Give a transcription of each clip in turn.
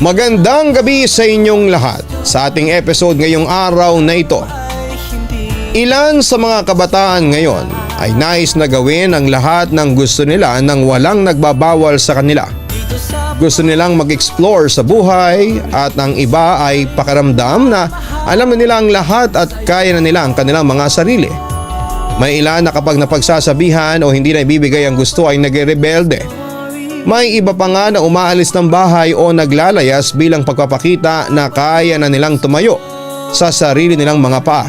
Magandang gabi sa inyong lahat. Sa ating episode ngayong araw na ito, ilan sa mga kabataan ngayon ay nais na gawin ang lahat ng gusto nila nang walang nagbabawal sa kanila. Gusto nilang mag-explore sa buhay at ang iba ay pakiramdam na alam na nila ang lahat at kaya na nila ang kanilang mga sarili. May ilan na kapag napagsasabihan o hindi na ibibigay ang gusto ay nagre-rebelde. May iba pa nga na umaalis ng bahay o naglalayas bilang pagpapakita na kaya na nilang tumayo sa sarili nilang mga paa.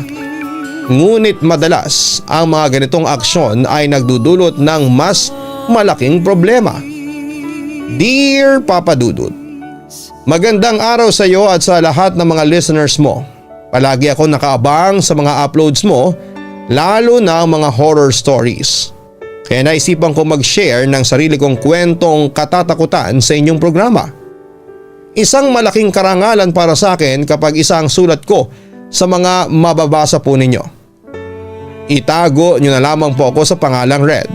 Ngunit madalas ang mga ganitong aksyon ay nagdudulot ng mas malaking problema. Dear Papa Dudut, magandang araw sa iyo at sa lahat ng mga listeners mo. Palagi ako nakaabang sa mga uploads mo, lalo na ang mga horror stories. Kaya naisipan ko mag-share ng sarili kong kwentong katatakutan sa inyong programa. Isang malaking karangalan para sa akin kapag isang sulat ko sa mga mababasa po ninyo. Itago nyo na lamang po ako sa pangalang Red.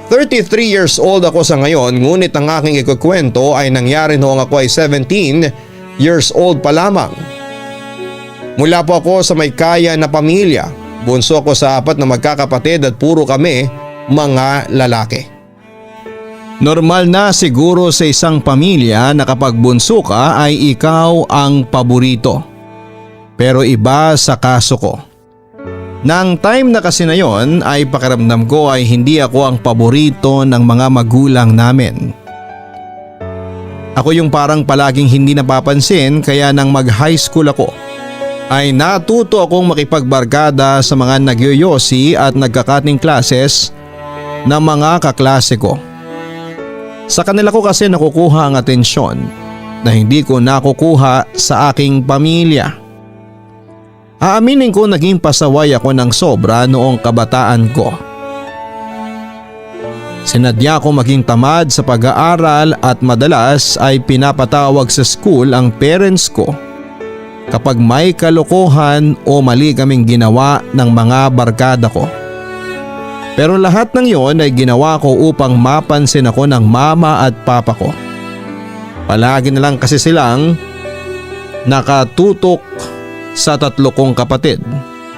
33 years old ako sa ngayon, ngunit ang aking ikukwento ay nangyari noong ako ay 17 years old pa lamang. Mula po ako sa may kaya na pamilya. Bunso ako sa 4 na magkakapatid at puro kami mga lalaki. Normal na siguro sa isang pamilya na kapag bunso ka ay ikaw ang paborito. Pero iba sa kaso ko. Nang time na kasi na yon ay pakiramdam ko ay hindi ako ang paborito ng mga magulang namin. Ako yung parang palaging hindi napapansin, kaya nang mag-high school ako ay natuto akong makipagbarkada sa mga nagyoyosi at nagkakating classes na mga kaklase ko. Sa kanila ko kasi nakukuha ang atensyon na hindi ko nakukuha sa aking pamilya. Aaminin ko, naging pasaway ako ng sobra noong kabataan ko. Sinadya ko maging tamad sa pag-aaral at madalas ay pinapatawag sa school ang parents ko kapag may kalokohan o mali kaming ginawa ng mga barkada ko. Pero lahat ng yon ay ginawa ko upang mapansin ako ng mama at papa ko. Palagi na lang kasi silang nakatutok sa 3 kong kapatid,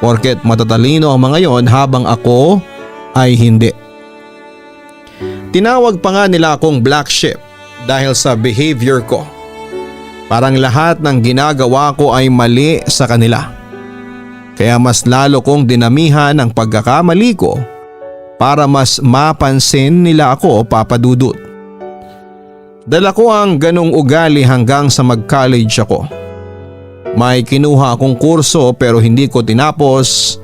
porket matatalino ang mga yon habang ako ay hindi. Tinawag pa nga nila akong black sheep dahil sa behavior ko. Parang lahat ng ginagawa ko ay mali sa kanila. Kaya mas lalo kong dinamihan ang pagkakamali ko para mas mapansin nila ako, Papa Dudut. Dala ko ang ganong ugali hanggang sa mag-college ako. May kinuha akong kurso pero hindi ko tinapos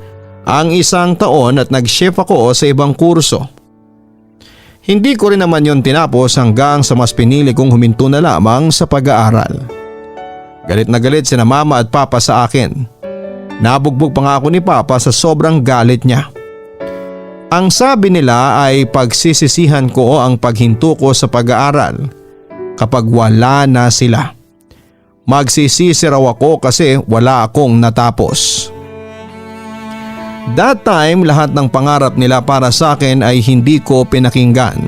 ang 1 taon at nag-shift ako sa ibang kurso. Hindi ko rin naman yon tinapos hanggang sa mas pinili kong huminto na lamang sa pag-aaral. Galit na galit sina mama at papa sa akin. Nabugbog pa nga ako ni papa sa sobrang galit niya. Ang sabi nila ay pagsisisihan ko ang paghinto ko sa pag-aaral kapag wala na sila. Magsisisi raw ako kasi wala akong natapos. That time, lahat ng pangarap nila para sa akin ay hindi ko pinakinggan.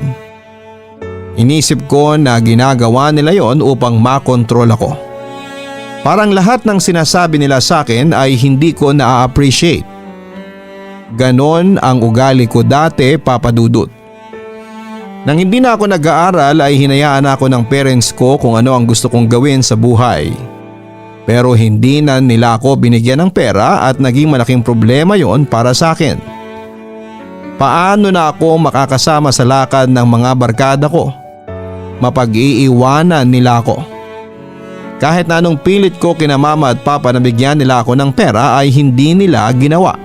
Inisip ko na ginagawa nila yon upang makontrol ako. Parang lahat ng sinasabi nila sa akin ay hindi ko na-appreciate. Ganon ang ugali ko dati, Papa Dudut. Nang hindi na ako nag-aaral ay hinayaan ako ng parents ko kung ano ang gusto kong gawin sa buhay. Pero hindi na nila ako binigyan ng pera at naging malaking problema yon para sa akin. Paano na ako makakasama sa lakad ng mga barkada ko? Mapag-iiwanan nila ako. Kahit na anong pilit ko kina mama at papa na bigyan nila ako ng pera ay hindi nila ginawa.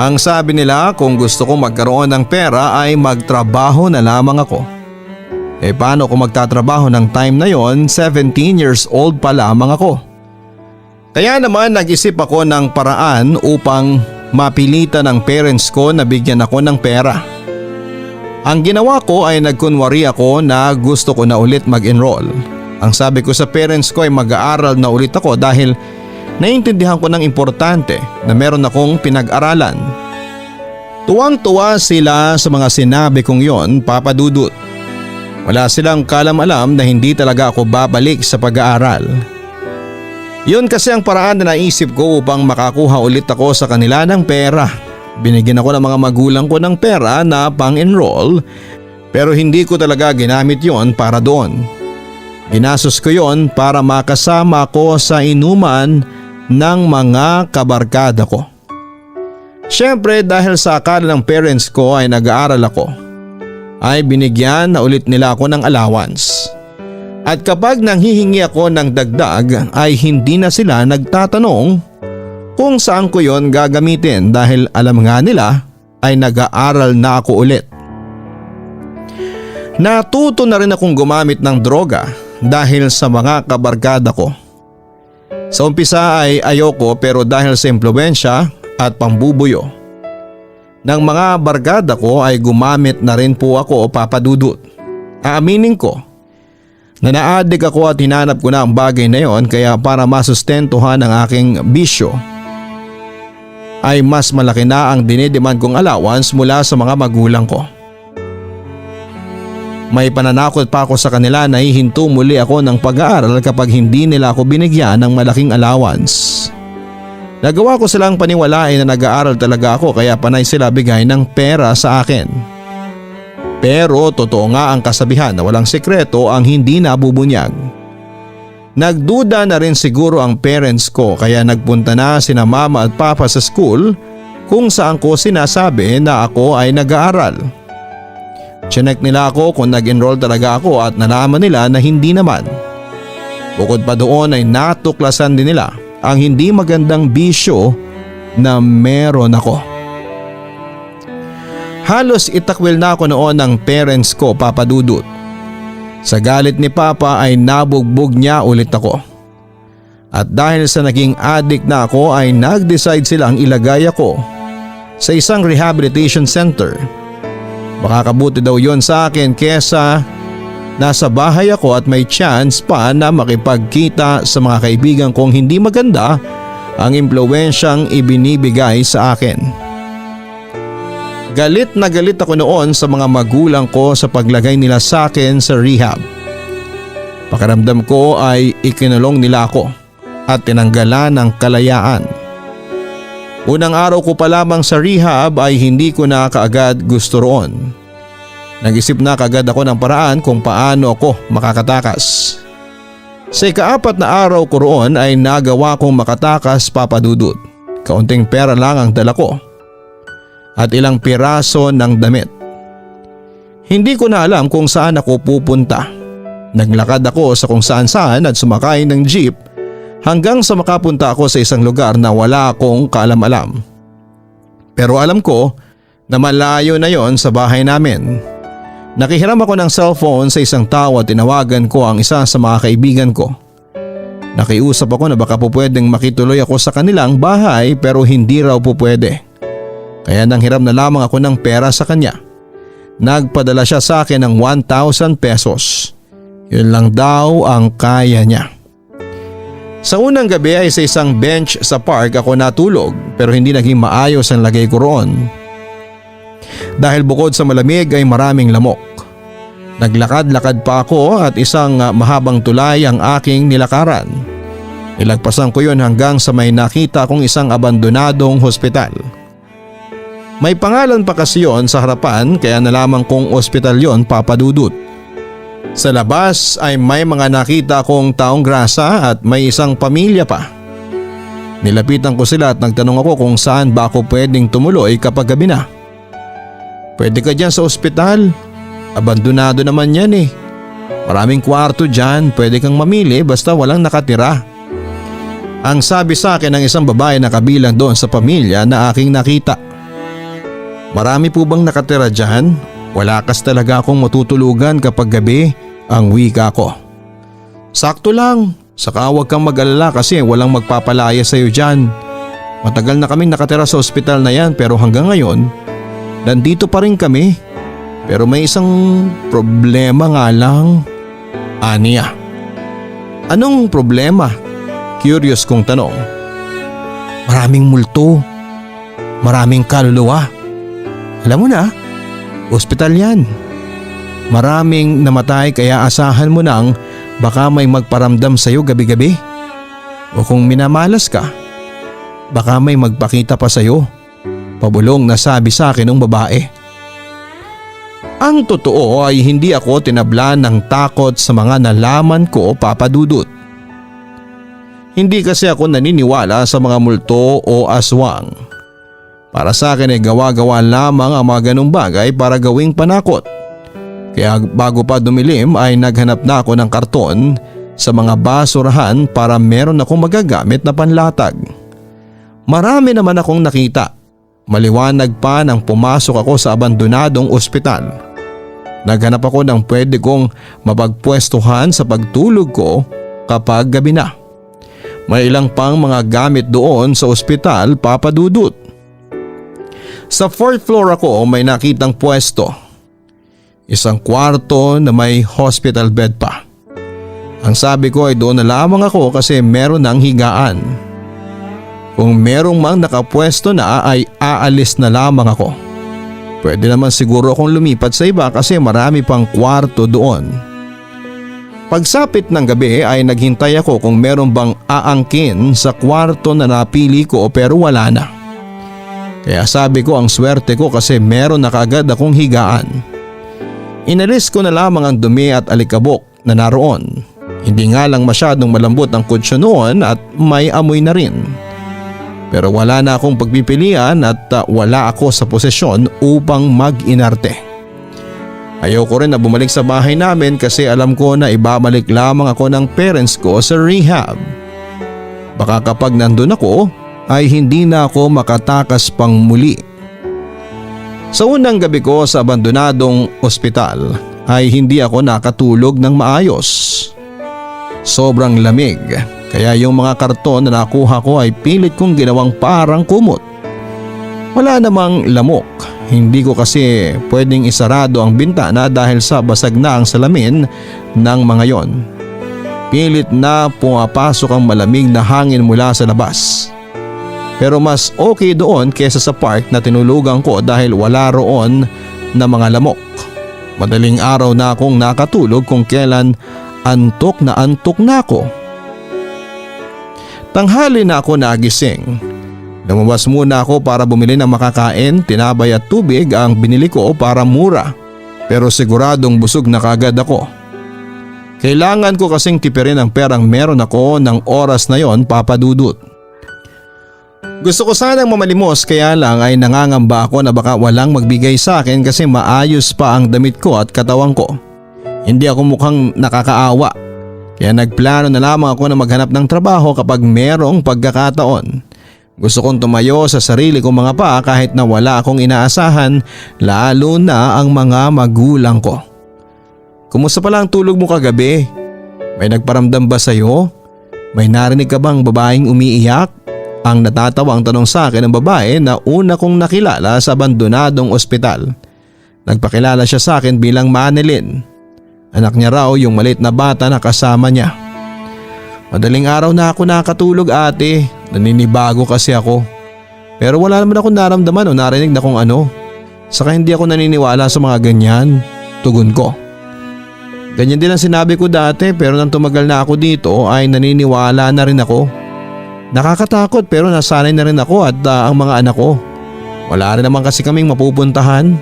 Ang sabi nila, kung gusto kong magkaroon ng pera ay magtrabaho na lamang ako. Paano kung magtatrabaho ng time na yon? 17 years old pa lamang ako. Kaya naman nag-isip ako ng paraan upang mapilitan ng parents ko na bigyan ako ng pera. Ang ginawa ko ay nagkunwari ako na gusto ko na ulit mag-enroll. Ang sabi ko sa parents ko ay mag-aaral na ulit ako dahil naiintindihan ko ng importante na meron akong pinag-aralan. Tuwang-tuwa sila sa mga sinabi kong yon, Papa Dudut. Wala silang kalam-alam na hindi talaga ako babalik sa pag-aaral. Yun kasi ang paraan na naisip ko upang makakuha ulit ako sa kanila ng pera. Binigyan ako ng mga magulang ko ng pera na pang-enroll pero hindi ko talaga ginamit yon para doon. Ginastos ko yon para makasama ko sa inuman ng mga kabarkada ko. Siyempre dahil sa akala ng parents ko ay nag-aaral ako, ay binigyan na ulit nila ako ng allowance. At kapag nanghihingi ako ng dagdag ay hindi na sila nagtatanong kung saan ko yon gagamitin dahil alam nga nila ay nag-aaral na ako ulit. Natuto na rin akong gumamit ng droga dahil sa mga kabarkada ko. Sa umpisa ay ayoko pero dahil sa impluwensya at pambubuyo ng mga barkada ko ay gumamit na rin po ako, Papa Dudut. Aaminin ko na naadik ako at hinanap ko na ang bagay na yon kaya para masustentuhan ang aking bisyo ay mas malaki na ang dinidemand kong allowance mula sa mga magulang ko. May pananakot pa ako sa kanila na hihinto muli ako ng pag-aaral kapag hindi nila ako binigyan ng malaking allowance. Nagawa ko silang paniwalain na nag-aaral talaga ako kaya panay sila bigay ng pera sa akin. Pero totoo nga ang kasabihan na walang sekreto ang hindi nabubunyag. Nagduda na rin siguro ang parents ko kaya nagpunta na sina mama at papa sa school kung saan ko sinasabi na ako ay nag-aaral. Chinek nila ako kung nag-enroll talaga ako at nalaman nila na hindi naman. Bukod pa doon ay natuklasan din nila ang hindi magandang bisyo na meron ako. Halos itakwil na ako noon ng parents ko, Papa Dudut. Sa galit ni Papa ay nabugbog niya ulit ako. At dahil sa naging addict na ako ay nag-decide silang ilagay ako sa isang rehabilitation center. Makakabuti daw yon sa akin kesa nasa bahay ako at may chance pa na makipagkita sa mga kaibigan kong hindi maganda ang impluwensyang ibinibigay sa akin. Galit na galit ako noon sa mga magulang ko sa paglagay nila sa akin sa rehab. Pakiramdam ko ay ikinulong nila ako at tinanggalan ng kalayaan. Unang araw ko pa lamang sa rehab ay hindi ko na kaagad gusto roon. Nag-isip na kaagad ako ng paraan kung paano ako makakatakas. Sa ika-4 na araw ko roon ay nagawa kong makatakas, Papa Dudut. Kaunting pera lang ang dala ko at ilang piraso ng damit. Hindi ko na alam kung saan ako pupunta. Naglakad ako sa kung saan-saan at sumakay ng jeep hanggang sa makapunta ako sa isang lugar na wala akong kaalam-alam. Pero alam ko na malayo na yon sa bahay namin. Nakihiram ako ng cellphone sa isang tao at tinawagan ko ang isa sa mga kaibigan ko. Nakiusap ako na baka po pwedeng makituloy ako sa kanilang bahay pero hindi raw po pwede. Kaya nanghiram na lamang ako ng pera sa kanya. Nagpadala siya sa akin ng 1,000 pesos. Yun lang daw ang kaya niya. Sa unang gabi ay sa isang bench sa park ako natulog pero hindi naging maayos ang lagay ko roon. Dahil bukod sa malamig ay maraming lamok. Naglakad-lakad pa ako at isang mahabang tulay ang aking nilakaran. Nilagpasan ko yun hanggang sa may nakita kong isang abandonadong hospital. May pangalan pa kasi yon sa harapan kaya nalaman kong ospital yon, Papa Dudut. Sa labas ay may mga nakita kong taong grasa at may isang pamilya pa. Nilapitan ko sila at nagtanong ako kung saan ba ako pwedeng tumuloy kapag gabi na. Pwede ka dyan sa ospital. Abandonado naman yan eh. Maraming kwarto dyan, pwede kang mamili basta walang nakatira. Ang sabi sa akin ng isang babae na kabilang doon sa pamilya na aking nakita. Marami po bang nakatira dyan? Wala kas talaga akong matutulugan kapag gabi, ang wika ko. Sakto lang, saka huwag kang mag-alala kasi walang magpapalaya sa'yo dyan. Matagal na kaming nakatira sa ospital na yan pero hanggang ngayon, nandito pa rin kami. Pero may isang problema nga lang, Ania. Anong problema? Curious kong tanong. Maraming multo, maraming kaluluwa. Alam mo na, ospital yan. Maraming namatay kaya asahan mo nang baka may magparamdam sa'yo gabi-gabi. O kung minamalas ka, baka may magpakita pa sa'yo. Pabulong na sabi sa akin ng babae. Ang totoo ay hindi ako tinablan ng takot sa mga nalaman ko, Papa Dudut. Hindi kasi ako naniniwala sa mga multo o aswang. Para sa akin ay gawa-gawa lamang ang mga ganong bagay para gawing panakot. Kaya bago pa dumilim ay naghanap na ako ng karton sa mga basurahan para meron akong magagamit na panlatag. Marami naman akong nakita. Maliwanag pa nang pumasok ako sa abandonadong ospital. Naghanap ako ng pwede kong mapagpwestuhan sa pagtulog ko kapag gabi na. May ilang pang mga gamit doon sa ospital, Papa Dudut. Sa 4th floor ako may nakitang pwesto. Isang kwarto na may hospital bed pa. Ang sabi ko ay doon na lamang ako kasi meron ng higaan. Kung merong mang nakapwesto na ay aalis na lamang ako. Pwede naman siguro akong lumipat sa iba kasi marami pang kwarto doon. Pagsapit ng gabi ay naghintay ako kung meron bang aangkin sa kwarto na napili ko pero wala na. Kaya sabi ko ang swerte ko kasi meron na kaagad akong higaan. Inalis ko na lamang ang dumi at alikabok na naroon. Hindi nga lang masyadong malambot ang kutsyon noon at may amoy na rin. Pero wala na akong pagpipilian at wala ako sa posisyon upang mag-inarte. Ayoko rin na bumalik sa bahay namin kasi alam ko na ibabalik lamang ako ng parents ko sa rehab. Baka kapag nandun ako ay hindi na ako makatakas pang muli. Sa unang gabi ko sa abandonadong ospital ay hindi ako nakatulog ng maayos. Sobrang lamig kaya yung mga karton na nakuha ko ay pilit kong ginawang parang kumot. Wala namang lamok. Hindi ko kasi pwedeng isarado ang bintana dahil sa basag na ang salamin ng mga yon. Pilit na pumapasok ang malamig na hangin mula sa labas. Pero mas okay doon kesa sa park na tinulugan ko dahil wala roon na mga lamok. Madaling araw na akong nakatulog kung kailan antok na ako. Tanghali na ako nagising. Lumabas muna ako para bumili ng makakain, tinabay at tubig ang binili ko para mura. Pero siguradong busog na kagad ako. Kailangan ko kasing tipirin ang perang meron ako ng oras na yon, Papa Dudut. Gusto ko sanang mamalimos kaya lang ay nangangamba ako na baka walang magbigay sa akin kasi maayos pa ang damit ko at katawan ko. Hindi ako mukhang nakakaawa. Kaya nagplano na lamang ako na maghanap ng trabaho kapag merong pagkakataon. Gusto kong tumayo sa sarili kong mga paa kahit na wala akong inaasahan, lalo na ang mga magulang ko. Kumusta pala ang tulog mo kagabi? May nagparamdam ba sa'yo? May narinig ka bang babaeng umiiyak? Ang natatawang tanong sa akin ng babae na una kong nakilala sa abandonadong ospital. Nagpakilala siya sa akin bilang Manilyn. Anak niya raw yung maliit na bata na kasama niya. Madaling araw na ako nakatulog, ate. Naninibago kasi ako. Pero wala naman akong naramdaman o narinig na kung ano. Saka hindi ako naniniwala sa mga ganyan. Tugon ko. Ganyan din ang sinabi ko dati pero nang tumagal na ako dito ay naniniwala na rin ako. Nakakatakot pero nasanay na rin ako at ang mga anak ko. Wala rin naman kasi kaming mapupuntahan.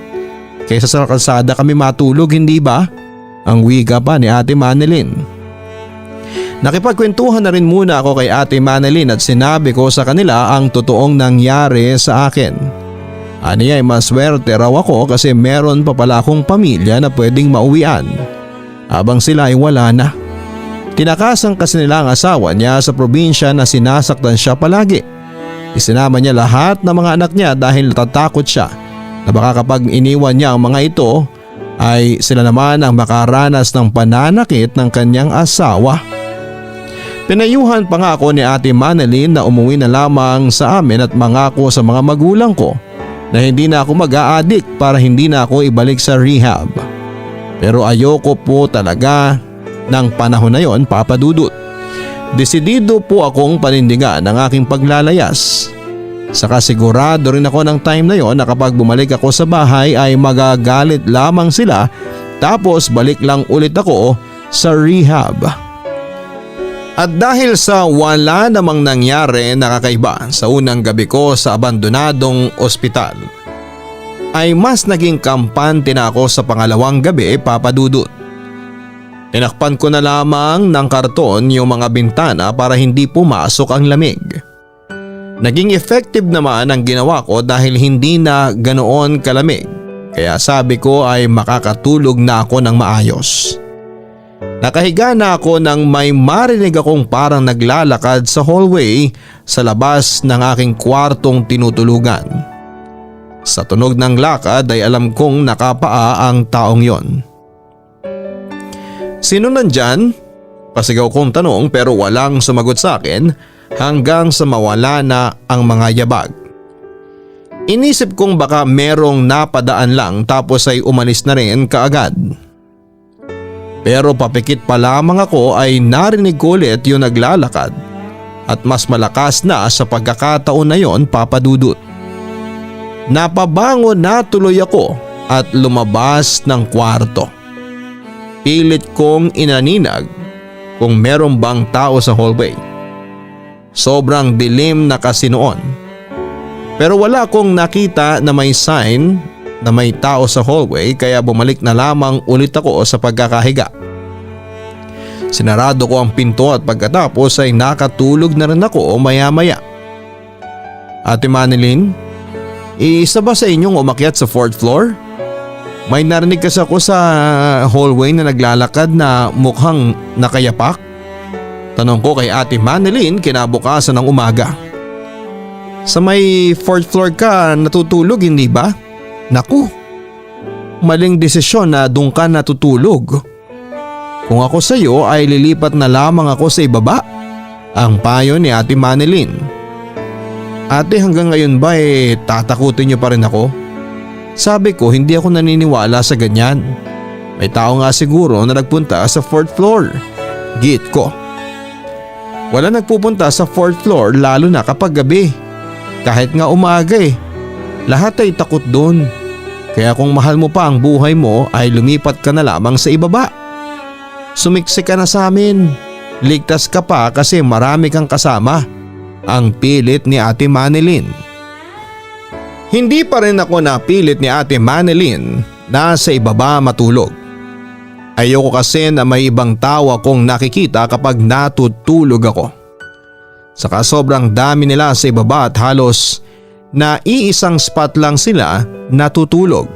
Kaysa sa kalsada kami matulog, hindi ba? Ang wika pa ni Ate Manilyn. Nakipagkwentuhan na rin muna ako kay Ate Manilyn at sinabi ko sa kanila ang totoong nangyari sa akin. Aniya ay maswerte raw ako kasi meron pa pala akong pamilya na pwedeng mauwian. Habang sila ay wala na. Tinakasan kasi nila ang asawa niya sa probinsya na sinasaktan siya palagi. Isinama niya lahat ng mga anak niya dahil natatakot siya na baka kapag iniwan niya ang mga ito ay sila naman ang makaranas ng pananakit ng kanyang asawa. Pinayuhan pa nga ako ni Ate Manilyn na umuwi na lamang sa amin at mangako sa mga magulang ko na hindi na ako mag-a-addict para hindi na ako ibalik sa rehab. Pero ayoko po talaga ng panahon na yon, Papa Dudut. Desidido po akong panindigan ng aking paglalayas. Saka sigurado rin ako ng time na yon na kapag bumalik ako sa bahay ay magagalit lamang sila Tapos balik lang ulit ako sa rehab. At dahil sa wala namang nangyari na kakaiba sa unang gabi ko sa abandonadong ospital, ay mas naging kampante na ako sa pangalawang gabi, Papa Dudut. Tinakpan ko na lamang ng karton yung mga bintana para hindi pumasok ang lamig. Naging effective naman ang ginawa ko dahil hindi na ganoon kalamig, kaya sabi ko ay makakatulog na ako ng maayos. Nakahiga na ako nang may marinig akong parang naglalakad sa hallway sa labas ng aking kwartong tinutulugan. Sa tunog ng lakad ay alam kong nakapaa ang taong yon. Sino nandyan? Pasigaw kong tanong pero walang sumagot sa akin hanggang sa mawala na ang mga yabag. Inisip kong baka merong napadaan lang tapos ay umalis na rin kaagad. Pero papikit pa lamang ako ay narinig ko ulit yung naglalakad at mas malakas na sa pagkakataon na yon, Papa Dudut. Napabangon na tuloy ako at lumabas ng kwarto. Pilit kong inaninag kung meron bang tao sa hallway. Sobrang dilim na kasi noon. Pero wala akong nakita na may sign na may tao sa hallway kaya bumalik na lamang ulit ako sa pagkakahiga. Sinarado ko ang pinto at pagkatapos ay nakatulog na rin ako maya-maya. Ate Manilyn, isa ba sa inyong umakyat sa 4th floor? May narinig kasi ako sa hallway na naglalakad na mukhang nakayapak. Tanong ko kay Ate Manilyn kinabukasan ng umaga. Sa may 4th floor ka natutulog, hindi ba? Naku, maling desisyon na doon ka natutulog. Kung ako sa iyo ay lilipat na lamang ako sa ibaba, ang payo ni Ate Manilyn. Ate, hanggang ngayon ba tatakutin niyo pa rin ako? Sabi ko, hindi ako naniniwala sa ganyan. May tao nga siguro na nagpunta sa 4th floor. Git ko. Wala nagpupunta sa 4th floor lalo na kapag gabi. Kahit nga umaga lahat ay takot doon. Kaya kung mahal mo pa ang buhay mo ay lumipat ka na lamang sa ibaba. Sumiksik ka na sa amin. Ligtas ka pa kasi marami kang kasama. Ang pilit ni Ate Manilyn. Hindi pa rin ako napilit ni Ate Manilyn na sa ibaba matulog. Ayoko kasi na may ibang tao akong nakikita kapag natutulog ako. Saka sobrang dami nila sa ibaba at halos na iisang spot lang sila natutulog.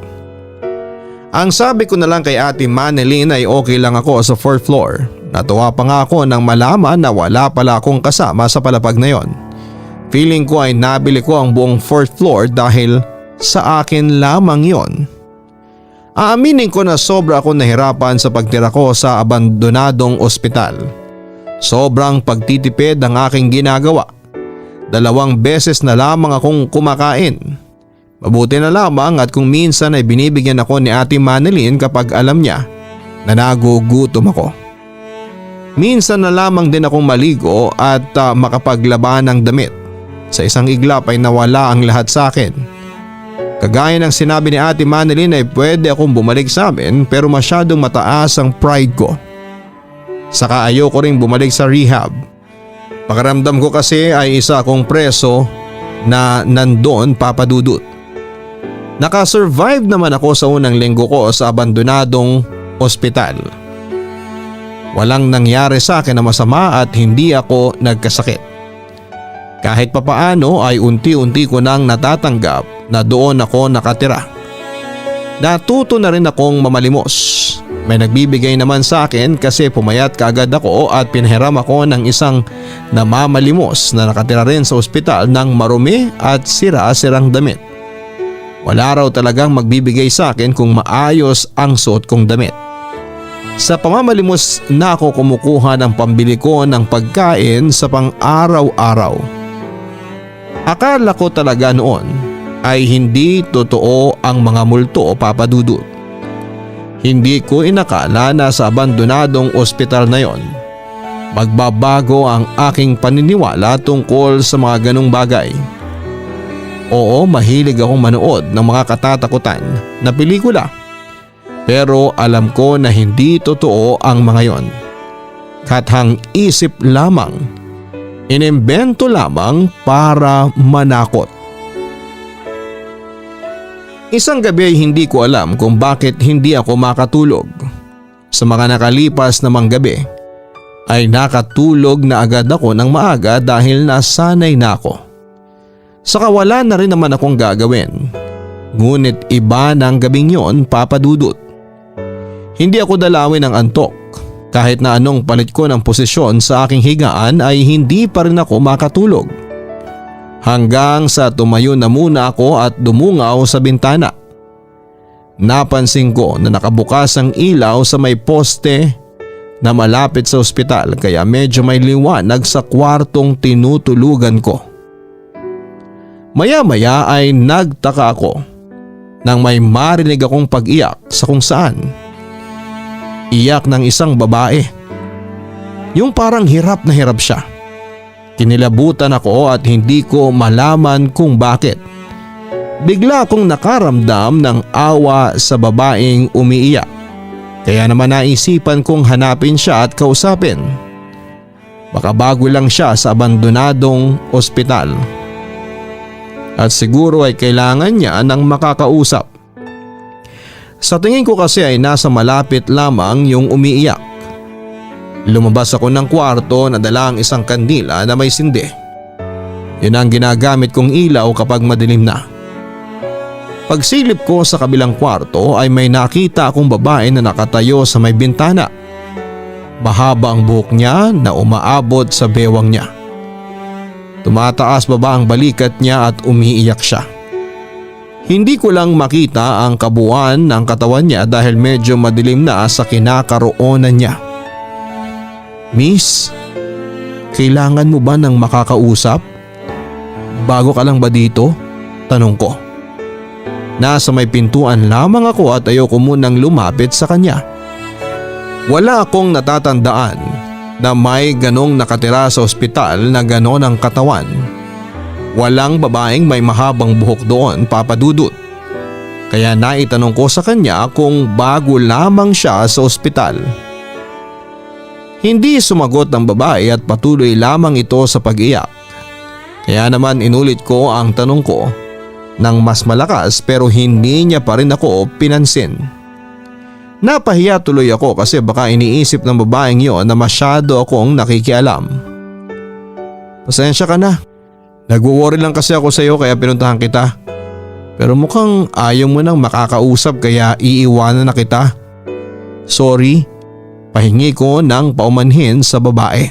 Ang sabi ko na lang kay Ate Manilyn ay okay lang ako sa 4th floor. Natuwa pa nga ako nang malaman na wala pala akong kasama sa palapag na yon. Feeling ko ay nabili ko ang buong 4th floor dahil sa akin lamang yon. Aaminin ko na sobra akong nahirapan sa pagtira ko sa abandonadong ospital. Sobrang pagtitipid ang aking ginagawa. 2 beses na lamang akong kumakain. Mabuti na lamang at kung minsan ay binibigyan ako ni Ate Manilyn kapag alam niya na nagugutom ako. Minsan na lamang din akong maligo at makapaglaban ng damit. Sa isang iglap ay nawala ang lahat sa akin. Kagaya ng sinabi ni Ate Manilyn ay pwede akong bumalik sa amin pero masyadong mataas ang pride ko. Saka ayoko ring bumalik sa rehab. Pakiramdam ko kasi ay isa akong preso na nandoon, Papa Dudut. Nakasurvive naman ako sa unang linggo ko sa abandonadong ospital. Walang nangyari sa akin na masama at hindi ako nagkasakit. Kahit papaano ay unti-unti ko nang natatanggap na doon ako nakatira. Natuto na rin akong mamalimos. May nagbibigay naman sa akin kasi pumayat kaagad ako at pinahiram ako ng isang namamalimos na nakatira rin sa ospital ng marumi at sira-sirang damit. Wala raw talagang magbibigay sa akin kung maayos ang suot kong damit. Sa pamamalimos na ako kumukuha ng pambili ko ng pagkain sa pang-araw-araw. Akala ko talaga noon ay hindi totoo ang mga multo, Papa Dudut. Hindi ko inakala na sa abandonadong ospital na yon magbabago ang aking paniniwala tungkol sa mga ganong bagay. Oo, mahilig akong manood ng mga katatakutan na pelikula. Pero alam ko na hindi totoo ang mga yon. Kathang isip lamang, inimbento lamang para manakot. Isang gabi ay hindi ko alam kung bakit hindi ako makatulog. Sa mga nakalipas namang gabi ay nakatulog na agad ako ng maaga dahil nasanay na ako. Saka wala na rin naman akong gagawin. Ngunit iba ng gabing yon, Papa Dudut. Hindi ako dalawin ng antok. Kahit na anong palit ko ng posisyon sa aking higaan ay hindi pa rin ako makatulog. Hanggang sa tumayo na muna ako at dumungaw sa bintana. Napansin ko na nakabukas ang ilaw sa may poste na malapit sa ospital kaya medyo may liwanag sa kwartong tinutulugan ko. Maya-maya ay nagtaka ako nang may marinig akong pag-iyak sa kung saan. Iyak ng isang babae. Yung parang hirap na hirap siya. Kinilabutan ako at hindi ko malaman kung bakit. Bigla akong nakaramdam ng awa sa babaeng umiiyak. Kaya naman naisipan kong hanapin siya at kausapin. Baka bago lang siya sa abandonadong ospital. At siguro ay kailangan niya ng makakausap. Sa tingin ko kasi ay nasa malapit lamang yung umiiyak. Lumabas ako ng kwarto na dala ang isang kandila na may sindi. Yun ang ginagamit kong ilaw kapag madilim na. Pagsilip ko sa kabilang kwarto ay may nakita akong babae na nakatayo sa may bintana. Mahaba ang buhok niya na umaabot sa bewang niya. Tumataas baba ang balikat niya at umiiyak siya. Hindi ko lang makita ang kabuuan ng katawan niya dahil medyo madilim na sa kinakaroonan niya. Miss, kailangan mo ba ng makakausap? Bago ka lang ba dito? Tanong ko. Nasa may pintuan lamang ako at ayoko munang lumapit sa kanya. Wala akong natatandaan na may ganong nakatira sa ospital na ganon ang katawan. Walang babaeng may mahabang buhok doon, Papa Dudut. Kaya naitanong ko sa kanya kung bago lamang siya sa ospital. Hindi sumagot ang babae at patuloy lamang ito sa pag-iyak. Kaya naman inulit ko ang tanong ko ng mas malakas pero hindi niya pa rin ako pinansin. Napahiya tuloy ako kasi baka iniisip ng babaeng yon na masyado akong nakikialam. Pasensya ka na. Nagwo-worry lang kasi ako sa iyo kaya pinuntahan kita. Pero mukhang ayaw mo nang makakausap kaya iiwanan na kita. Sorry, pahingi ko ng paumanhin sa babae.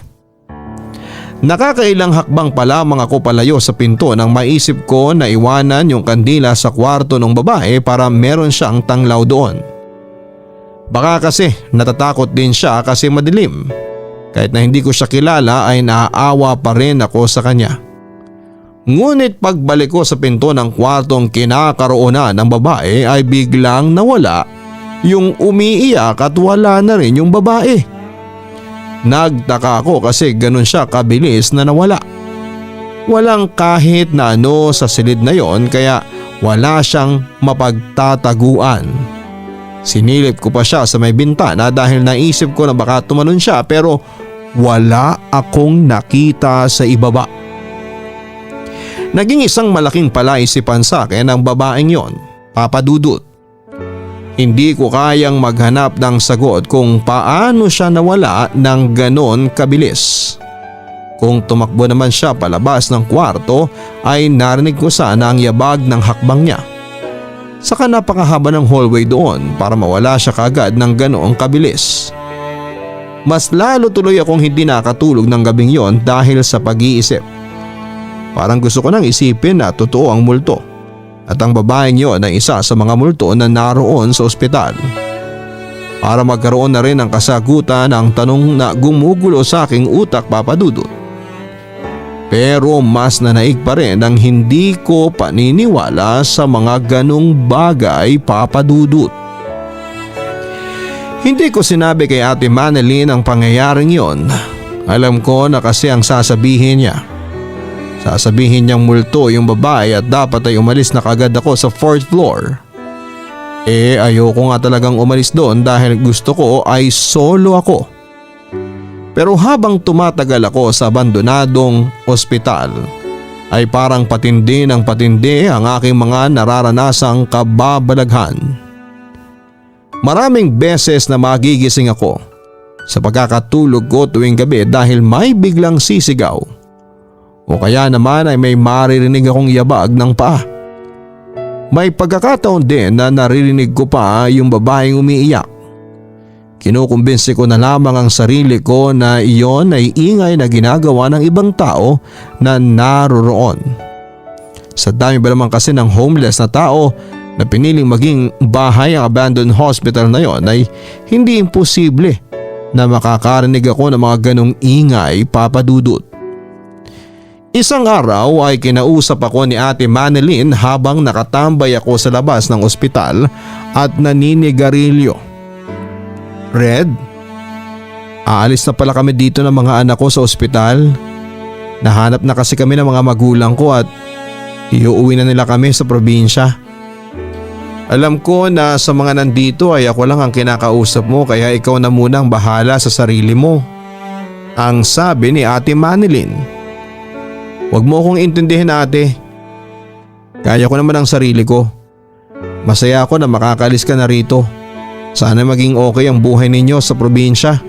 Nakakailang hakbang pa lamang ako palayo sa pinto nang maisip ko na iwanan yung kandila sa kwarto ng babae para meron siyang tanglaw doon. Baka kasi natatakot din siya kasi madilim. Kahit na hindi ko siya kilala ay naaawa pa rin ako sa kanya. Ngunit pagbalik ko sa pinto ng kwartong kinakaroonan ng babae ay biglang nawala yung umiiyak at wala na rin yung babae. Nagtaka ako kasi ganun siya kabilis na nawala. Walang kahit na ano sa silid na yon kaya wala siyang mapagtataguan. Sinilip ko pa siya sa may bintana dahil naisip ko na baka tumalon siya pero wala akong nakita sa ibaba. Naging isang malaking palaisipan sa akin ang babaeng yon, Papa Dudut. Hindi ko kayang maghanap ng sagot kung paano siya nawala ng ganon kabilis. Kung tumakbo naman siya palabas ng kwarto ay narinig ko sana ang yabag ng hakbang niya. Saka napakahaba ng hallway doon para mawala siya kaagad ng ganoong kabilis. Mas lalo tuloy akong hindi nakatulog ng gabing yon dahil sa pag-iisip. Parang gusto ko nang isipin na totoo ang multo at ang babaeng yon ay isa sa mga multo na naroon sa ospital. Para magkaroon na rin ng kasagutan ang tanong na gumugulo sa aking utak, Papa Dudut. Pero mas nanaig pa rin ang hindi ko paniniwala sa mga ganong bagay, Papa Dudut. Hindi ko sinabi kay Ate Manalyn ang pangyayaring yon. Alam ko na kasi ang sasabihin niya. Sasabihin niyang multo yung babae at dapat ay umalis na kagad ako sa 4th floor. Ayoko nga talagang umalis doon dahil gusto ko ay solo ako. Pero habang tumatagal ako sa abandonadong ospital ay parang patindi ng patindi ang aking mga nararanasang kababalaghan. Maraming beses na magigising ako sa pagkakatulog ko tuwing gabi dahil may biglang sisigaw o kaya naman ay may maririnig akong yabag ng paa. May pagkakataon din na naririnig ko pa yung babaeng umiiyak. Kinukumbinsi ko na lamang ang sarili ko na iyon ay ingay na ginagawa ng ibang tao na naroroon. Sa dami ba naman kasi ng homeless na tao na piniling maging bahay ang abandoned hospital na yon ay hindi imposible na makakarinig ako ng mga ganong ingay, Papa Dudut. Isang araw ay kinausap ako ni Ate Manilyn habang nakatambay ako sa labas ng ospital at naninigarilyo. Red, aalis na pala kami dito ng mga anak ko sa ospital. Nahanap na kasi kami ng mga magulang ko at iuwi na nila kami sa probinsya. Alam ko na sa mga nandito ay ako lang ang kinakausap mo kaya ikaw na munang bahala sa sarili mo. Ang sabi ni Ate Manilyn. Huwag mo akong intindihin, ate. Kaya ko naman ang sarili ko. Masaya ako na makakalis ka na rito. Sana maging okay ang buhay ninyo sa probinsya.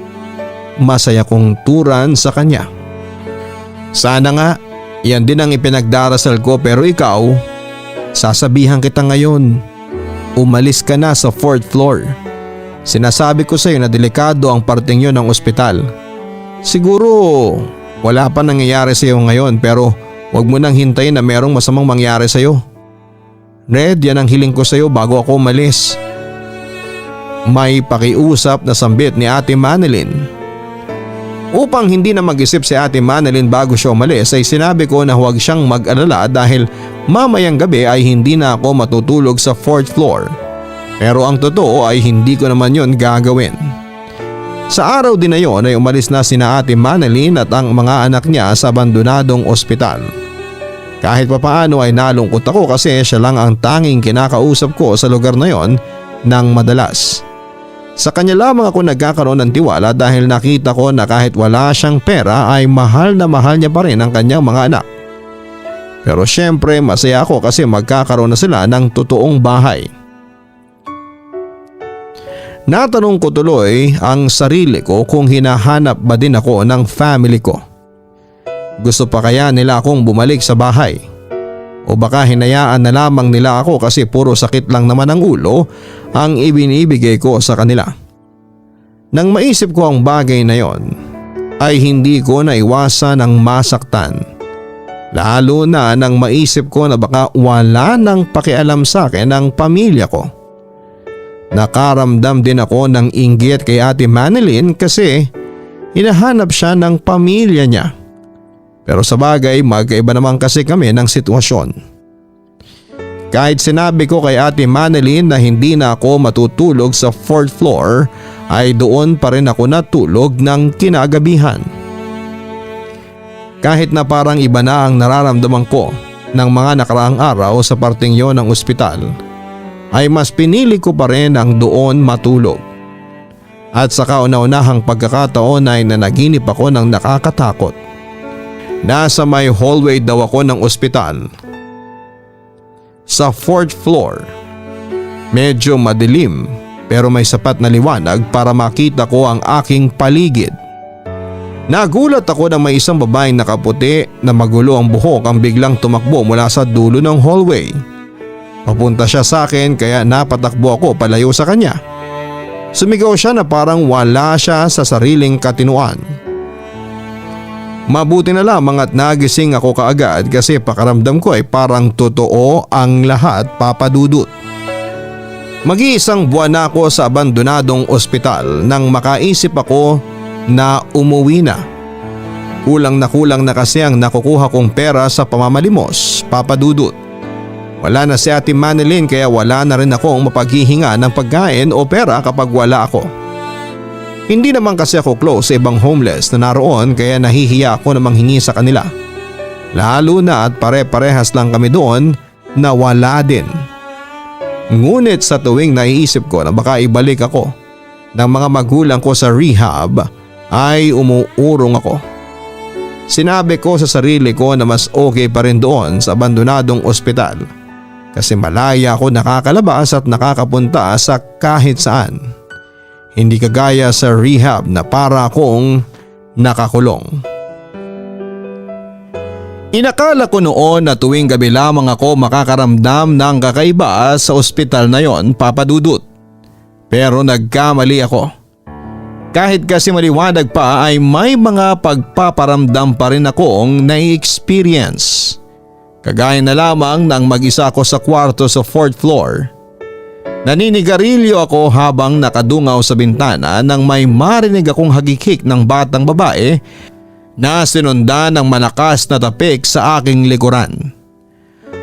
Masaya kong turan sa kanya. Sana nga, yan din ang ipinagdarasal ko pero ikaw, sasabihan kita ngayon. Umalis ka na sa 4th floor. Sinasabi ko sa iyo na delikado ang parting yon ng ospital. Siguro wala pa nangyayari sa iyo ngayon pero huwag mo nang hintayin na merong masamang mangyari sa iyo. Red, yan ang hiling ko sa iyo bago ako umalis. May pakiusap na sambit ni Ate Manilyn. Upang hindi na mag-isip si Ate Manilyn bago siya umalis ay sinabi ko na huwag siyang mag-alala dahil mamayang gabi ay hindi na ako matutulog sa 4th floor. Pero ang totoo ay hindi ko naman yon gagawin. Sa araw din na yon ay umalis na sina Ate Manilyn at ang mga anak niya sa abandonadong ospital. Kahit papaano ay nalungkot ako kasi siya lang ang tanging kinakausap ko sa lugar na yon ng madalas. Sa kanya lamang ako nagkakaroon ng tiwala dahil nakita ko na kahit wala siyang pera ay mahal na mahal niya pa rin ang kanyang mga anak. Pero syempre masaya ako kasi magkakaroon na sila ng totoong bahay. Natanong ko tuloy ang sarili ko kung hinahanap ba din ako ng family ko. Gusto pa kaya nila akong bumalik sa bahay? O baka hinayaan na lamang nila ako kasi puro sakit lang naman ang ulo ang ibinibigay ko sa kanila. Nang maisip ko ang bagay na yon, ay hindi ko naiwasan ang masaktan. Lalo na nang maisip ko na baka wala nang pakialam sa akin ang pamilya ko. Nakaramdam din ako ng inggit kay Ate Manilyn kasi hinahanap siya ng pamilya niya. Pero sa bagay magkaiba naman kasi kami ng sitwasyon. Kahit sinabi ko kay Ate Manilyn na hindi na ako matutulog sa 4th floor ay doon pa rin ako natulog ng kinagabihan. Kahit na parang iba na ang nararamdaman ko ng mga nakaraang araw sa parting yon ng ospital, ay mas pinili ko pa rin ang doon matulog. At sa kauna-unahang pagkakataon ay nanaginip ako ng nakakatakot. Nasa may hallway daw ako ng ospital. Sa 4th floor. Medyo madilim pero may sapat na liwanag para makita ko ang aking paligid. Nagulat ako na may isang babaeng nakaputi na magulo ang buhok ang biglang tumakbo mula sa dulo ng hallway. Papunta siya sa akin kaya napatakbo ako palayo sa kanya. Sumigaw siya na parang wala siya sa sariling katinuan. Mabuti na lamang at nagising ako kaagad kasi pakaramdam ko ay parang totoo ang lahat, Papa Dudut. Mag-iisang buwan na ako sa abandonadong ospital nang makaisip ako na umuwi na. Kulang na kasi ang nakukuha kong pera sa pamamalimos, Papa Dudut. Wala na si Ate Manilyn kaya wala na rin akong mapaghihinga ng pagkain o pera kapag wala ako. Hindi naman kasi ako close sa ibang homeless na naroon kaya nahihiya ako na manghingi sa kanila. Lalo na at pare-parehas lang kami doon na wala din. Ngunit sa tuwing naiisip ko na baka ibalik ako ng mga magulang ko sa rehab ay umuurong ako. Sinabi ko sa sarili ko na mas okay pa rin doon sa abandonadong ospital kasi malaya ako nakakalabas at nakakapunta sa kahit saan. Hindi kagaya sa rehab na para akong nakakulong. Inakala ko noon na tuwing gabi lamang ako makakaramdam ng kakaiba sa ospital na yon, Papa Dudut. Pero nagkamali ako. Kahit kasi maliwanag pa ay may mga pagpaparamdam pa rin akong nai-experience. Kagaya na lamang nang mag-isa ako sa kwarto sa 4th floor. Naninigarilyo ako habang nakadungaw sa bintana nang may marinig akong hagikik ng batang babae na sinundan ng malakas na tapik sa aking likuran.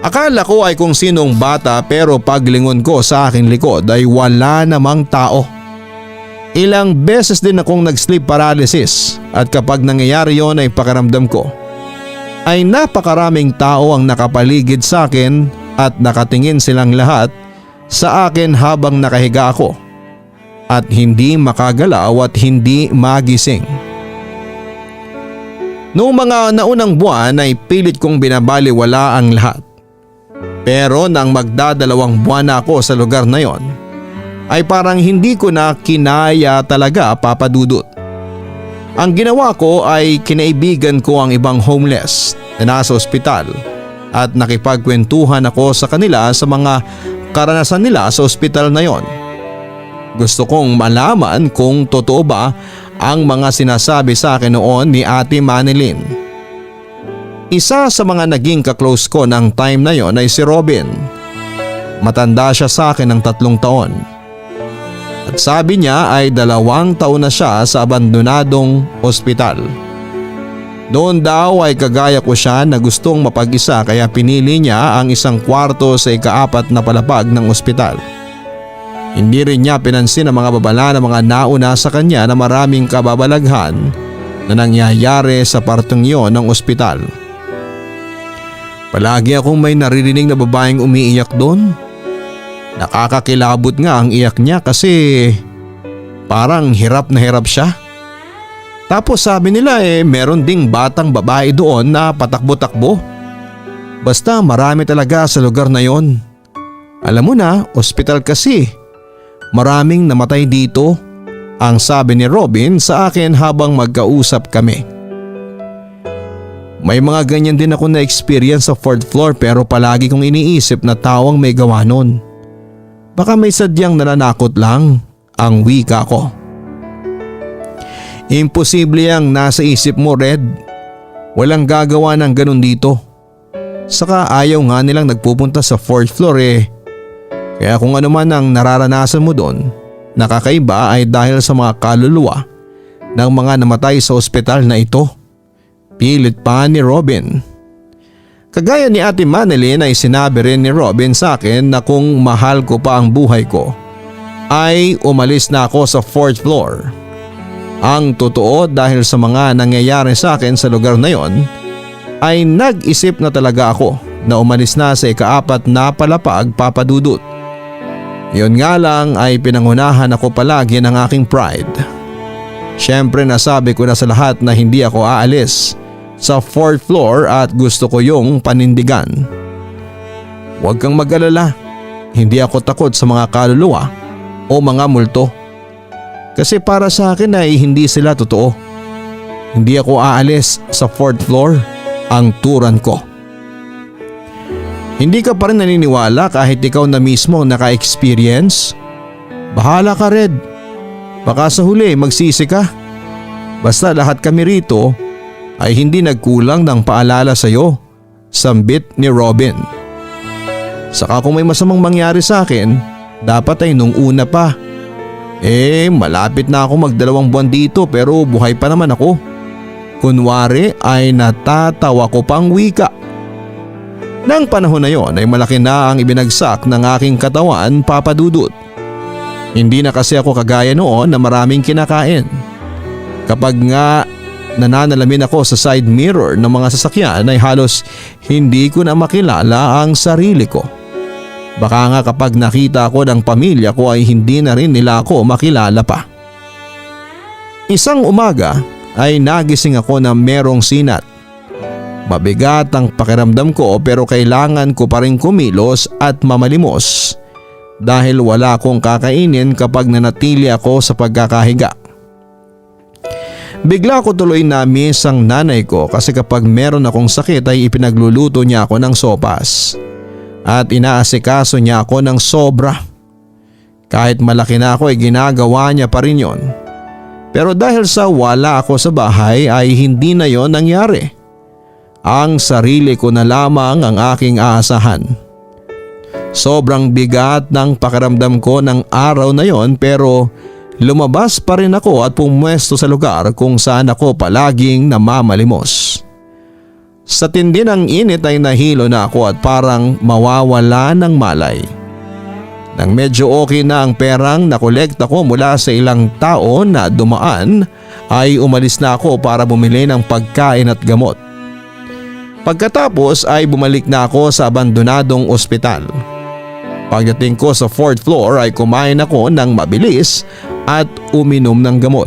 Akala ko ay kung sinong bata pero paglingon ko sa aking likod ay wala namang tao. Ilang beses din akong nag-sleep paralysis at kapag nangyayari yon ay pakiramdam ko ay napakaraming tao ang nakapaligid sa akin at nakatingin silang lahat sa akin habang nakahiga ako at hindi makagalaw at hindi magising. Noong mga naunang buwan ay pilit kong binabaliwala ang lahat. Pero nang magdadalawang buwan na ako sa lugar na yon, ay parang hindi ko na kinaya talaga, Papa Dudut. Ang ginawa ko ay kinaibigan ko ang ibang homeless na nasa ospital at nakipagkwentuhan ako sa kanila sa mga karanasan nila sa ospital na yon. Gusto kong malaman kung totoo ba ang mga sinasabi sa akin noon ni Ate Manilyn. Isa sa mga naging kaklose ko ng time na yon ay si Robin. Matanda siya sa akin ng 3 taon. At sabi niya ay 2 taon na siya sa abandonadong ospital. Doon daw ay kagaya ko siya na gustong mapag-isa kaya pinili niya ang isang kwarto sa ika-4 na palapag ng ospital. Hindi rin niya pinansin ang mga babala ng mga nauna sa kanya na maraming kababalaghan na nangyayari sa partong yon ng ospital. Palagi akong may naririnig na babaeng umiiyak doon. Nakakakilabot nga ang iyak niya kasi parang hirap na hirap siya. Tapos sabi nila meron ding batang babae doon na patakbo-takbo. Basta marami talaga sa lugar na yon. Alam mo na, ospital kasi. Maraming namatay dito, ang sabi ni Robin sa akin habang magkausap kami. May mga ganyan din ako na experience sa 4th floor pero palagi kong iniisip na tawang may gawa nun. Baka may sadyang nananakot lang, ang wika ko. Imposible ang nasa isip mo, Red. Walang gagawa ng ganun dito. Saka ayaw nga nilang nagpupunta sa 4th floor Kaya kung ano man ang nararanasan mo doon, nakakaiba ay dahil sa mga kaluluwa ng mga namatay sa ospital na ito. Pilit pa ni Robin. Kagaya ni Ate Manilyn ay sinabi rin ni Robin sa akin na kung mahal ko pa ang buhay ko, ay umalis na ako sa 4th floor. Ang totoo dahil sa mga nangyayari sa akin sa lugar na yon, ay nag-isip na talaga ako na umalis na sa ika-4 na palapag, Papa Dudut. Yun nga lang ay pinangunahan ako palagi ng aking pride. Siyempre nasabi ko na sa lahat na hindi ako aalis sa 4th floor at gusto ko yung panindigan. Huwag kang mag-alala, hindi ako takot sa mga kaluluwa o mga multo. Kasi para sa akin ay hindi sila totoo. Hindi ako aalis sa 4th floor, ang turan ko. Hindi ka pa rin naniniwala kahit ikaw na mismo ang naka-experience? Bahala ka, Red. Baka sa huli magsisi ka. Basta lahat kami rito ay hindi nagkulang ng paalala sa iyo, sambit ni Robin. Saka kung may masamang mangyari sa akin, dapat ay nung una pa. Malapit na ako mag2 buwan dito pero buhay pa naman ako. Kunwari ay natatawa ko pang wika. Nang panahon na yon ay malaki na ang ibinagsak ng aking katawan, Papa Dudut. Hindi na kasi ako kagaya noon na maraming kinakain. Kapag nga nananalamin ako sa side mirror ng mga sasakyan ay halos hindi ko na makilala ang sarili ko. Baka nga kapag nakita ko ng pamilya ko ay hindi na rin nila ako makilala pa. Isang umaga ay nagising ako na merong sinat. Mabigat ang pakiramdam ko pero kailangan ko pa rin kumilos at mamalimos dahil wala akong kakainin kapag nanatili ako sa pagkakahiga. Bigla ko tuloy na-miss ang nanay ko kasi kapag meron akong sakit ay ipinagluluto niya ako ng sopas at inaasikaso niya ako ng sobra. Kahit malaki na ako ay ginagawa niya pa rin yon. Pero dahil sa wala ako sa bahay ay hindi na yon nangyari. Ang sarili ko na lamang ang aking aasahan. Sobrang bigat ng pakiramdam ko ng araw na yon pero lumabas pa rin ako at pumwesto sa lugar kung saan ako palaging namamalimos. Sa tindi ng init ay nahilo na ako at parang mawawala ng malay. Nang medyo okay na ang perang nakolekta ko mula sa ilang tao na dumaan ay umalis na ako para bumili ng pagkain at gamot. Pagkatapos ay bumalik na ako sa abandonadong ospital. Pagdating ko sa 4th floor ay kumain ako ng mabilis at uminom ng gamot.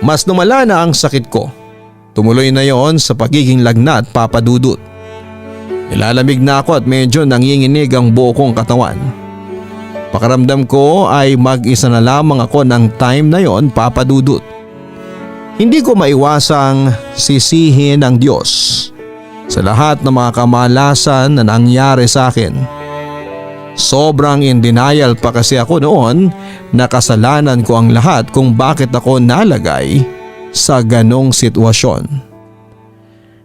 Mas lumala na ang sakit ko. Tumuloy na yon sa pagiging lagnat, Papa Dudut. Nilalamig na ako at medyo nanginginig ang buo kong katawan. Pakiramdam ko ay mag-isa na lamang ako ng time na yon, Papa Dudut. Hindi ko maiwasang sisihin ang Diyos sa lahat ng mga kamalasan na nangyari sa akin. Sobrang in denial pa kasi ako noon na kasalanan ko ang lahat kung bakit ako nalagay sa ganong sitwasyon.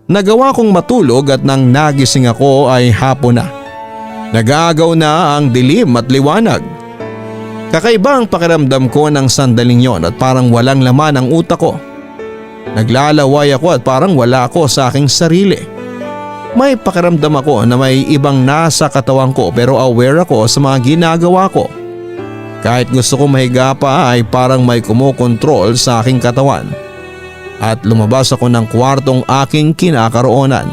Nagawa kong matulog at nang nagising ako ay hapon na. Nagagaw na ang dilim at liwanag. Kakaiba ang pakiramdam ko ng sandaling yon at parang walang laman ang utak ko. Naglalaway ako at parang wala ako sa aking sarili. May pakiramdam ako na may ibang nasa katawan ko pero aware ako sa mga ginagawa ko. Kahit gusto ko mahiga pa ay parang may kumokontrol sa aking katawan. At lumabas ako ng kwartong aking kinakaroonan.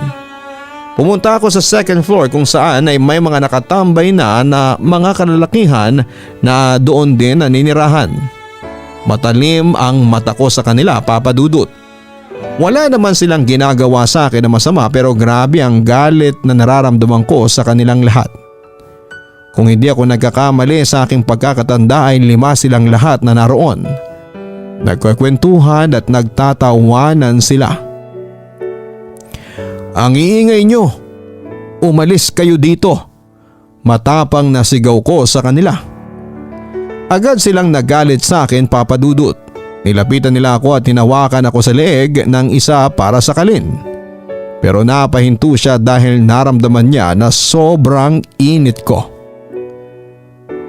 Pumunta ako sa 2nd floor kung saan ay may mga nakatambay na mga kalalakihan na doon din naninirahan. Matalim ang mata ko sa kanila, Papa Dudut. Wala naman silang ginagawa sa akin na masama pero grabe ang galit na nararamdaman ko sa kanilang lahat. Kung hindi ako nagkakamali sa aking pagkakatanda ay 5 silang lahat na naroon. Nagkakwentuhan at nagtatawanan sila. Ang iingay nyo, umalis kayo dito. Matapang na sigaw ko sa kanila. Agad silang nagalit sa akin, Papa Dudut. Nilapitan nila ako at hinawakan ako sa leeg ng isa para sakalin. Pero napahinto siya dahil naramdaman niya na sobrang init ko.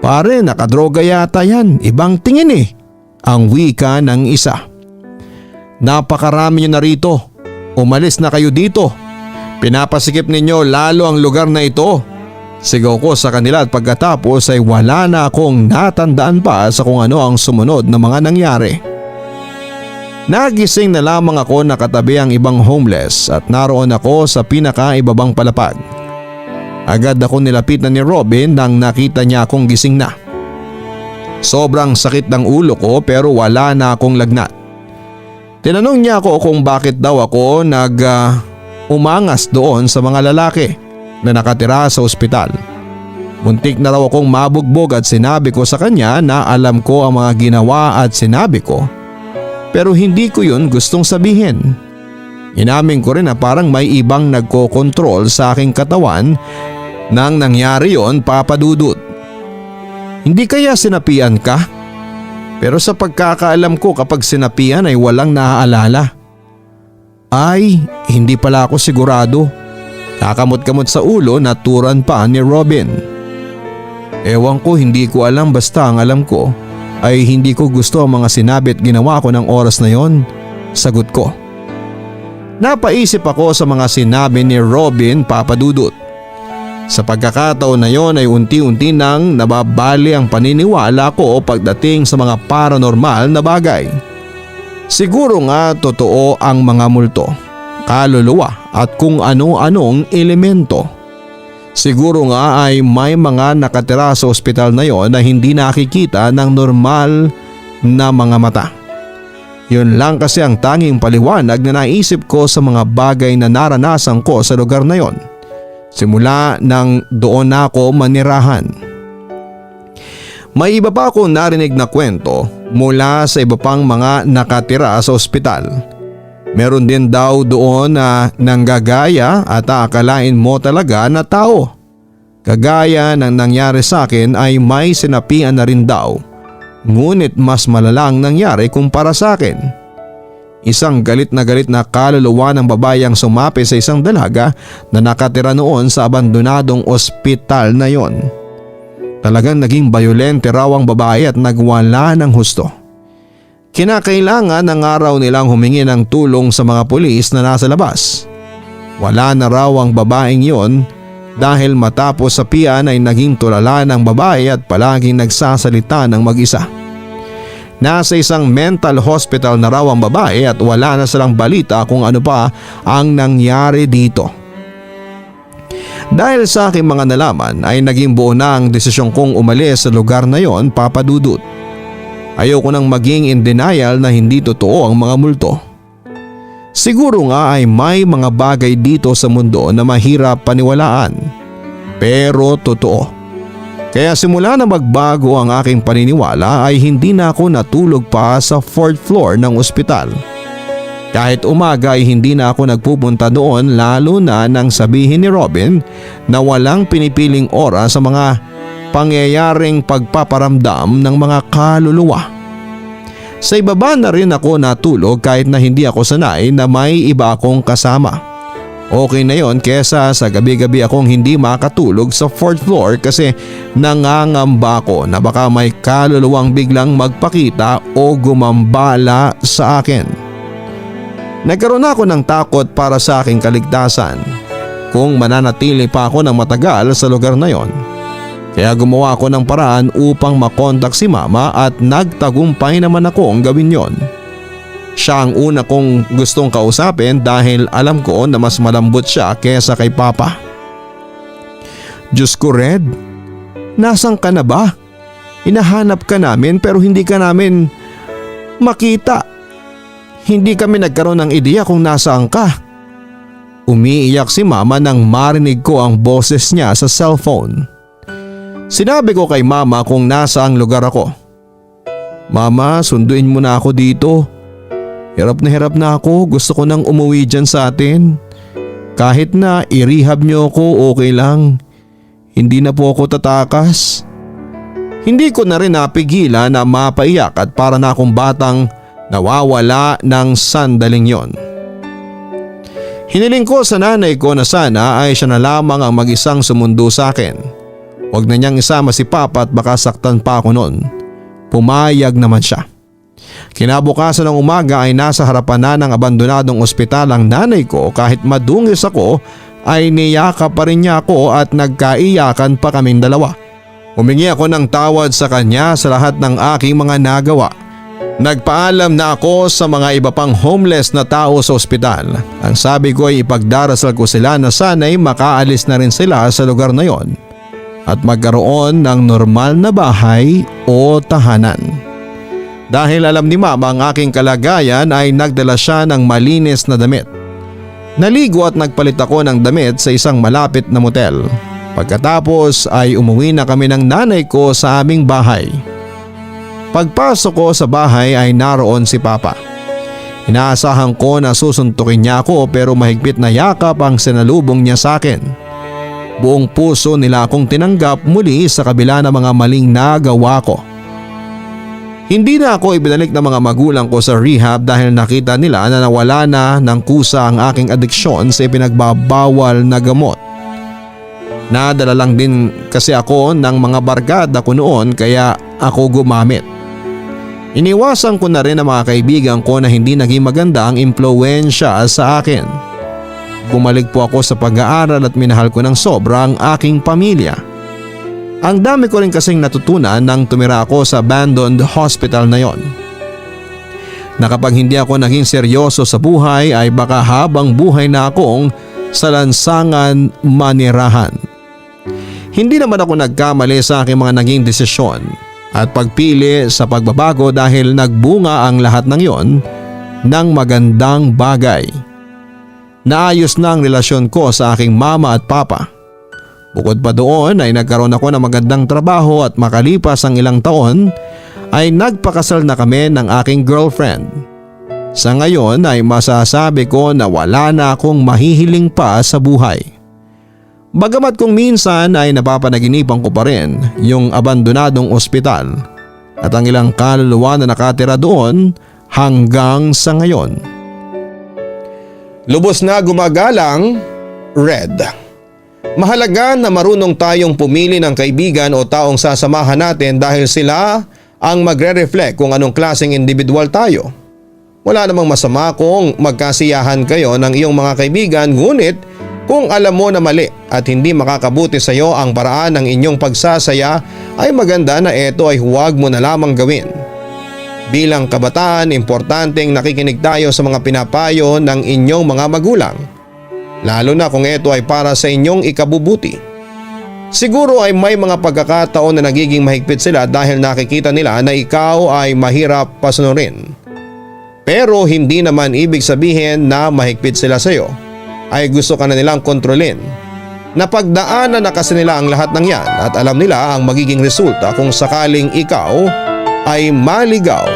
Pare, nakadroga yata yan. Ibang tingin eh. Ang wika ng isa. Napakarami nyo na rito. Umalis na kayo dito. Pinapasikip ninyo lalo ang lugar na ito. Sigaw ko sa kanila at pagkatapos ay wala na akong natandaan pa sa kung ano ang sumunod na mga nangyari. Nagising na lamang ako nakatabi ang ibang homeless at naroon ako sa pinakaibabang palapag. Agad ako nilapitan ni Robin nang nakita niya akong gising na. Sobrang sakit ng ulo ko pero wala na akong lagnat. Tinanong niya ako kung bakit daw ako umangas doon sa mga lalaki na nakatira sa ospital. Muntik na raw akong mabugbog at sinabi ko sa kanya na alam ko ang mga ginawa at sinabi ko. Pero hindi ko yun gustong sabihin. Inamin ko rin na parang may ibang nagkokontrol sa aking katawan nang nangyari yon, Papa Dudut. Hindi kaya sinapian ka? Pero sa pagkakaalam ko kapag sinapian ay walang naaalala. Ay, hindi pala ako sigurado. Kakamot-kamot sa ulo na turan pa ni Robin. Ewan ko, hindi ko alam, basta ang alam ko ay hindi ko gusto ang mga sinabi at ginawa ko ng oras na yon. Sagot ko. Napaisip ako sa mga sinabi ni Robin, Papa Dudut. Sa pagkakataon na yon ay unti-unti nang nababali ang paniniwala ko pagdating sa mga paranormal na bagay. Siguro nga totoo ang mga multo, kaluluwa at kung ano-anong elemento. Siguro nga ay may mga nakatira sa ospital na yon na hindi nakikita ng normal na mga mata. Yun lang kasi ang tanging paliwanag na naisip ko sa mga bagay na naranasan ko sa lugar na yon. Simula nang doon na ako manirahan. May iba pa akong narinig na kwento mula sa iba pang mga nakatira sa ospital. Meron din daw doon na nanggagaya at aakalain mo talaga na tao. Kagaya ng nangyari sa akin ay may sinapian na rin daw. Ngunit mas malalang nangyari kumpara sa akin. Isang galit na kaluluwa ng babae ang sumapi sa isang dalaga na nakatira noon sa abandonadong ospital na yon. Talagang naging bayolente raw ang babae at nagwala ng husto. Kinakailangan ng araw nilang humingi ng tulong sa mga pulis na nasa labas. Wala na raw ang babaeng yon dahil matapos sapian ay naging tulala ng babae at palaging nagsasalita ng mag-isa. Nasa isang mental hospital na raw ang babae at wala na silang balita kung ano pa ang nangyari dito. Dahil sa aking mga nalaman ay naging buo na ang desisyon kong umalis sa lugar na yon, Papa Dudut. Ayoko nang maging in denial na hindi totoo ang mga multo. Siguro nga ay may mga bagay dito sa mundo na mahirap paniwalaan. Pero totoo. Kaya simula na magbago ang aking paniniwala ay hindi na ako natulog pa sa 4th floor ng ospital. Kahit umaga ay hindi na ako nagpupunta doon, lalo na nang sabihin ni Robin na walang pinipiling oras sa mga pangyayaring pagpaparamdam ng mga kaluluwa. Sa ibaba na rin ako natulog kahit na hindi ako sanay na may iba akong kasama. Okay na yon kesa sa gabi-gabi akong hindi makatulog sa 4th floor kasi nangangamba ako na baka may kaluluwang biglang magpakita o gumambala sa akin. Nagkaroon ako ng takot para sa aking kaligtasan kung mananatili pa ako ng matagal sa lugar na yon. Kaya gumawa ako ng paraan upang makontak si Mama at nagtagumpay naman akong gawin yon. Siya ang una kong gustong kausapin dahil alam ko na mas malambot siya kesa kay Papa. Diyos ko, Red, nasan ka na ba? Hinahanap ka namin pero hindi ka namin makita. Hindi kami nagkaroon ng ideya kung nasaan ka. Umiiyak si Mama nang marinig ko ang boses niya sa cellphone. Sinabi ko kay Mama kung nasaang lugar ako. Mama, sunduin mo na ako dito. Hirap na ako, gusto ko nang umuwi dyan sa atin. Kahit na i-rehab niyo ako, okay lang. Hindi na po ako tatakas. Hindi ko na rin napigilan na mapaiyak at para na akong batang nawawala ng sandaling yon. Hiniling ko sa nanay ko na sana ay siya na lamang ang mag-isang sumundo sa akin. Huwag na niyang isama si Papa at baka saktan pa ako noon. Pumayag naman siya. Kinabukasan ng umaga ay nasa harapan na ng abandonadong ospital ang nanay ko. Kahit madungis ako ay niyakap pa rin niya ako at nagkaiyakan pa kaming dalawa. Humingi ako ng tawad sa kanya sa lahat ng aking mga nagawa. Nagpaalam na ako sa mga iba pang homeless na tao sa ospital. Ang sabi ko ay ipagdarasal ko sila na sana'y makaalis na rin sila sa lugar na yon at magkaroon ng normal na bahay o tahanan. Dahil alam ni Mama ang aking kalagayan ay nagdala siya ng malinis na damit. Naligo at nagpalit ako ng damit sa isang malapit na motel. Pagkatapos ay umuwi na kami ng nanay ko sa aming bahay. Pagpasok ko sa bahay ay naroon si Papa. Inaasahan ko na susuntukin niya ako pero mahigpit na yakap ang sinalubong niya sa akin. Buong puso nila akong tinanggap muli sa kabila ng mga maling nagawa ko. Hindi na ako ibinalik ng mga magulang ko sa rehab dahil nakita nila na nawala na ng kusa ang aking adiksyon sa ipinagbabawal na gamot. Nadala lang din kasi ako ng mga barkada ko noon kaya ako gumamit. Iniwasan ko na rin ang mga kaibigan ko na hindi naging maganda ang impluwensya sa akin. Bumalik po ako sa pag-aaral at minahal ko ng sobra ang aking pamilya. Ang dami ko rin kasing natutunan nang tumira ako sa abandoned hospital na yon. Na kapag hindi ako naging seryoso sa buhay ay baka habang buhay na akong sa lansangan manirahan. Hindi naman ako nagkamali sa aking mga naging desisyon at pagpili sa pagbabago dahil nagbunga ang lahat ng yon ng magandang bagay. Naayos na ang relasyon ko sa aking mama at papa. Bukod pa doon ay nagkaroon ako ng magandang trabaho at makalipas ang ilang taon ay nagpakasal na kami ng aking girlfriend. Sa ngayon ay masasabi ko na wala na akong mahihiling pa sa buhay. Bagamat kung minsan ay napapanaginipan ko pa rin yung abandonadong ospital at ang ilang kaluluwa na nakatira doon hanggang sa ngayon. Lubos na gumagalang, Red. Mahalaga na marunong tayong pumili ng kaibigan o taong sasamahan natin dahil sila ang magre-reflect kung anong klaseng individual tayo. Wala namang masama kung magkasiyahan kayo ng iyong mga kaibigan, ngunit kung alam mo na mali at hindi makakabuti sa iyo ang paraan ng inyong pagsasaya, ay maganda na ito ay huwag mo na lamang gawin. Bilang kabataan, importanteng nakikinig tayo sa mga pinapayo ng inyong mga magulang, lalo na kung ito ay para sa inyong ikabubuti. Siguro ay may mga pagkakataon na nagiging mahigpit sila dahil nakikita nila na ikaw ay mahirap pasunurin. Pero hindi naman ibig sabihin na mahigpit sila sa iyo ay gusto ka na nilang kontrolin. Napagdaanan na kasi nila ang lahat ng yan at alam nila ang magiging resulta kung sakaling ikaw ay maligaw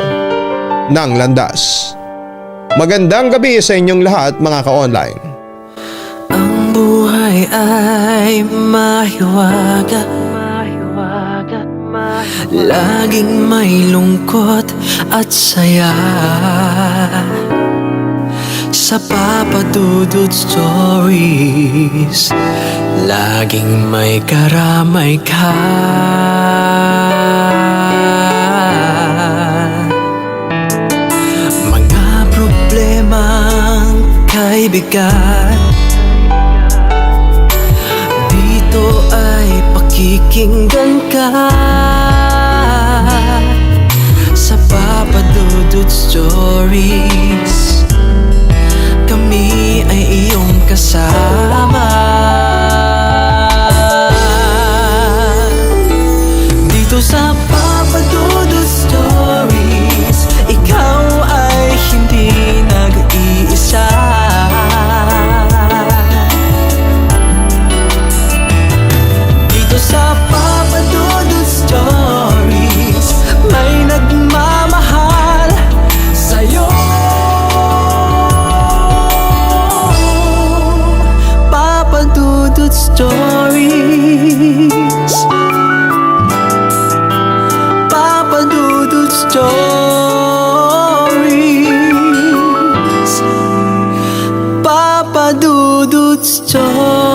ng landas. Magandang gabi sa inyong lahat mga ka-online. Ang buhay ay mahiwaga, laging may lungkot at saya. Sa Papa Dudut Stories, laging may karamay ka. Mga problemang kaibigan, dito ay pakikinggan ka. Sa Papa Dudut Stories, kami ay iyong kasama. Dito sa Papa Dudut Stories, ikaw ay hindi nag-iisa. Dito sa Papa Dudut Stories, may nagmamahal sa'yo. Papa Dudut Stories, Papa Dudut Stories, Papa Dudut Stories.